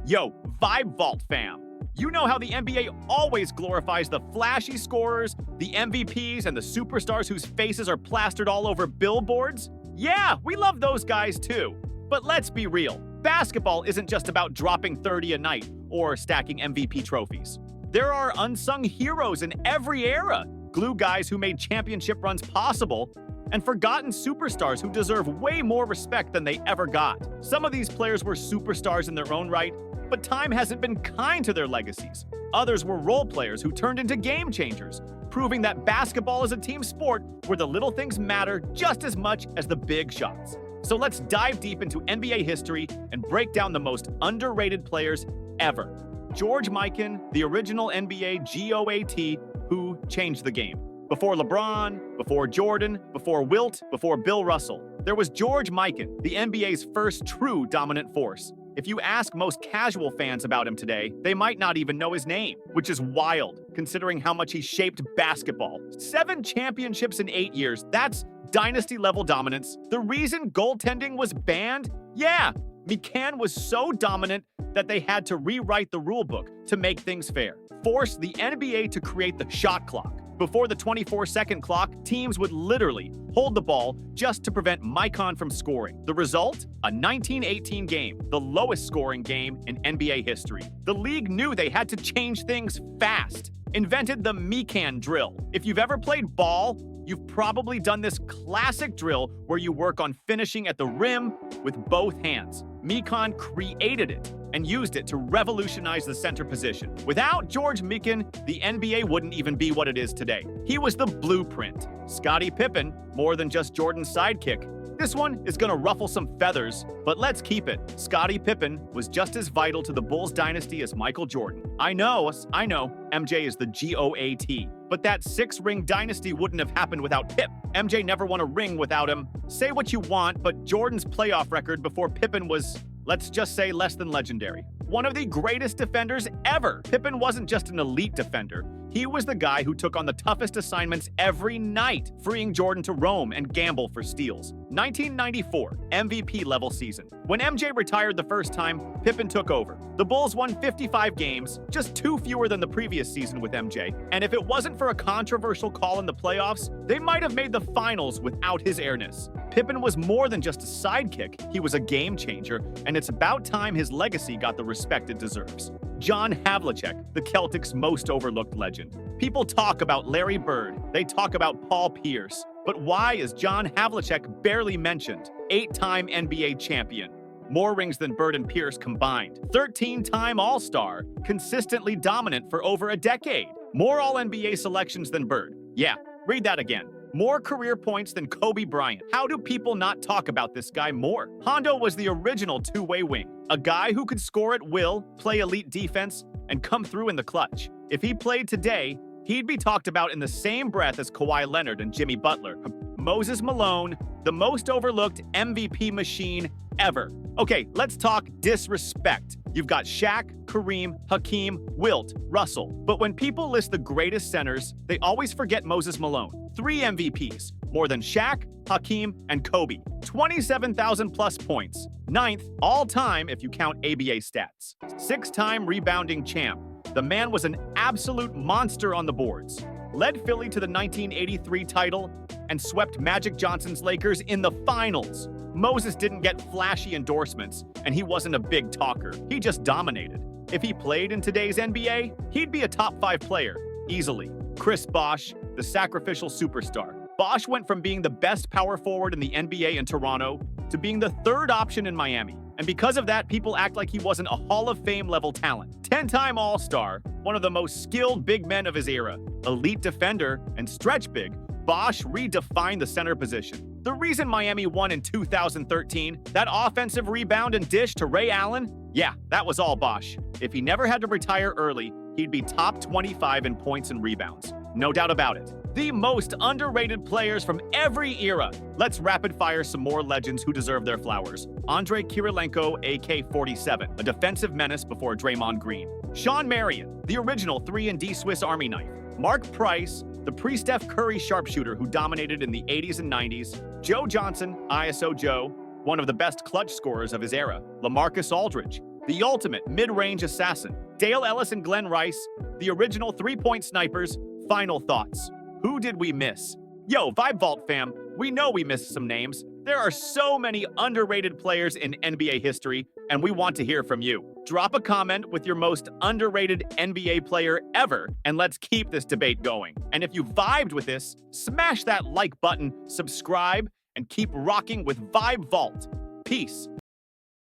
Yo, Vibe Vault fam. You know how the NBA always glorifies the flashy scorers, the MVPs, and the superstars whose faces are plastered all over billboards? Yeah, we love those guys too. But let's be real. Basketball isn't just about dropping 30 a night or stacking MVP trophies. There are unsung heroes in every era, glue guys who made championship runs possible, and forgotten superstars who deserve way more respect than they ever got. Some of these players were superstars in their own right, but time hasn't been kind to their legacies. Others were role players who turned into game changers, proving that basketball is a team sport where the little things matter just as much as the big shots. So let's dive deep into NBA history and break down the most underrated players ever. George Mikan, the original NBA GOAT who changed the game. Before LeBron, before Jordan, before Wilt, before Bill Russell, there was George Mikan, the NBA's first true dominant force. If you ask most casual fans about him today, they might not even know his name, which is wild, considering how much he shaped basketball. 7 championships in 8 years, that's dynasty-level dominance. The reason goaltending was banned? Yeah, Mikan was so dominant that they had to rewrite the rulebook to make things fair. Force the NBA to create the shot clock. Before the 24-second clock, teams would literally hold the ball just to prevent Mikan from scoring. The result? A 1918 game, the lowest scoring game in NBA history. The league knew they had to change things fast. Invented the Mikan drill. If you've ever played ball, you've probably done this classic drill where you work on finishing at the rim with both hands. Mikan created it and used it to revolutionize the center position. Without George Mikan, the NBA wouldn't even be what it is today. He was the blueprint. Scottie Pippen, more than just Jordan's sidekick. This one is gonna ruffle some feathers, but let's keep it. Scottie Pippen was just as vital to the Bulls dynasty as Michael Jordan. I know, MJ is the GOAT. But that 6-ring dynasty wouldn't have happened without Pip. MJ never won a ring without him. Say what you want, but Jordan's playoff record before Pippen was, let's just say, less than legendary. One of the greatest defenders ever. Pippen wasn't just an elite defender. He was the guy who took on the toughest assignments every night, freeing Jordan to roam and gamble for steals. 1994, MVP-level season. When MJ retired the first time, Pippen took over. The Bulls won 55 games, just 2 fewer than the previous season with MJ. And if it wasn't for a controversial call in the playoffs, they might have made the finals without his airness. Pippen was more than just a sidekick, he was a game changer, and it's about time his legacy got the respect it deserves. John Havlicek, the Celtics' most overlooked legend. People talk about Larry Bird, they talk about Paul Pierce, but why is John Havlicek barely mentioned? 8-time NBA champion. More rings than Bird and Pierce combined. 13-time All-Star, consistently dominant for over a decade. More All-NBA selections than Bird. Yeah, read that again. More career points than Kobe Bryant. How do people not talk about this guy more? Hondo was the original two-way wing. A guy who could score at will, play elite defense, and come through in the clutch. If he played today, he'd be talked about in the same breath as Kawhi Leonard and Jimmy Butler. Moses Malone, the most overlooked MVP machine ever. Okay, let's talk disrespect. You've got Shaq, Kareem, Hakeem, Wilt, Russell. But when people list the greatest centers, they always forget Moses Malone. 3 MVPs, more than Shaq, Hakeem, and Kobe. 27,000 plus points. 9th all-time if you count ABA stats. 6-time rebounding champ. The man was an absolute monster on the boards. Led Philly to the 1983 title and swept Magic Johnson's Lakers in the finals. Moses didn't get flashy endorsements, and he wasn't a big talker. He just dominated. If he played in today's NBA, he'd be a top 5 player, easily. Chris Bosch, the sacrificial superstar. Bosch went from being the best power forward in the NBA in Toronto to being the 3rd option in Miami. And because of that, people act like he wasn't a Hall of Fame level talent. 10-time All-Star, one of the most skilled big men of his era. Elite defender and stretch big, Bosch redefined the center position. The reason Miami won in 2013, that offensive rebound and dish to Ray Allen, yeah, that was all Bosch. If he never had to retire early, he'd be top 25 in points and rebounds. No doubt about it. The most underrated players from every era. Let's rapid fire some more legends who deserve their flowers. Andrei Kirilenko, AK-47, a defensive menace before Draymond Green. Sean Marion, the original 3-and-D Swiss Army knife. Mark Price, the pre-Steph Curry sharpshooter who dominated in the 80s and 90s. Joe Johnson, ISO Joe, one of the best clutch scorers of his era. LaMarcus Aldridge, the ultimate mid-range assassin, Dale Ellis and Glenn Rice, the original three-point snipers. Final thoughts. Who did we miss? Yo, Vibe Vault fam, we know we missed some names. There are so many underrated players in NBA history, and we want to hear from you. Drop a comment with your most underrated NBA player ever, and let's keep this debate going. And if you vibed with this, smash that like button, subscribe, and keep rocking with Vibe Vault. Peace.